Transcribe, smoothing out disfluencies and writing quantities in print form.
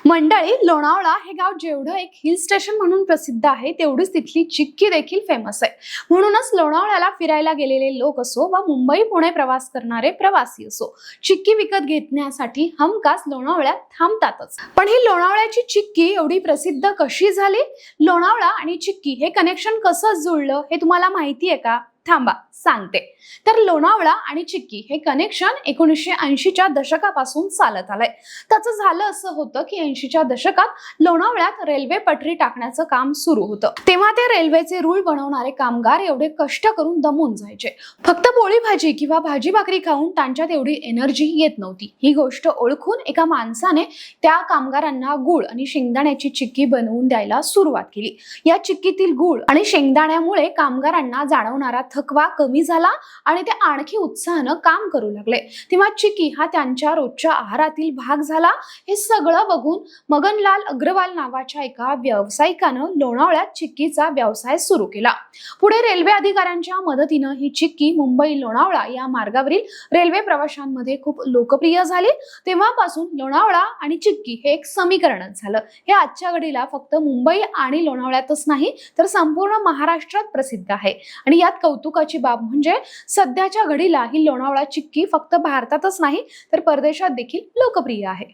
मंडळी, लोणावळा हे गाव जेवढं एक हिल स्टेशन म्हणून प्रसिद्ध आहे, तेवढीच तिथली चिक्की देखील फेमस आहे। म्हणूनच लोणावळ्याला फिरायला गेलेले लोक असो वा मुंबई पुणे प्रवास करणारे प्रवासी असो, चिक्की विकत घेण्यासाठी हमखास लोणावळ्यात थांबतातच। पण ही लोणावळ्याची चिक्की एवढी प्रसिद्ध कशी झाली? लोणावळा आणि चिक्की हे कनेक्शन कसं जुळलं हे तुम्हाला माहिती आहे का? थांबा सांगते। तर लोणावळा आणि चिक्की हे कनेक्शन 1980च्या दशकापासून चालत आलंय। त्याचं झालं असं होतं की 80च्या दशकात लोणावळ्यात रेल्वे पटरी टाकण्याचं काम सुरू होतं। तेव्हा ते रेल्वेचे रूळ बनवणारे कामगार एवढे कष्ट करून दमून जायचे। फक्त पोळी भाजी किंवा भाजी भाकरी खाऊन त्यांच्यात एवढी एनर्जी येत नव्हती। ही गोष्ट ओळखून एका माणसाने त्या कामगारांना गुळ आणि शेंगदाण्याची चिक्की बनवून द्यायला सुरुवात केली। या चिक्कीतील गुळ आणि शेंगदाण्यामुळे कामगारांना जाणवणारा थकवा कमी झाला आणि ते आणखी उत्साहानं काम करू लागले। तेव्हा चिक्की हा त्यांच्या रोजच्या आहारातील भाग झाला। हे सगळं बघून मगनलाल अग्रवाल नावाच्या एका व्यावसायिकानं लोणावळ्यात चिक्कीचा व्यवसाय सुरू केला। पुढे रेल्वे अधिकाऱ्यांच्या मदतीनं ही चिक्की मुंबई लोणावळा या मार्गावरील रेल्वे प्रवाशांमध्ये खूप लोकप्रिय झाली। तेव्हापासून लोणावळा आणि चिक्की हे एक समीकरणच झालं। हे आजच्या घडीला फक्त मुंबई आणि लोणावळ्यातच नाही तर संपूर्ण महाराष्ट्रात प्रसिद्ध आहे। आणि यात कौतुकाची बाब म्हणजे सध्याच्या घडीला ही लोणावळा चिक्की फक्त भारतातच नाही तर परदेशात देखील लोकप्रिय आहे।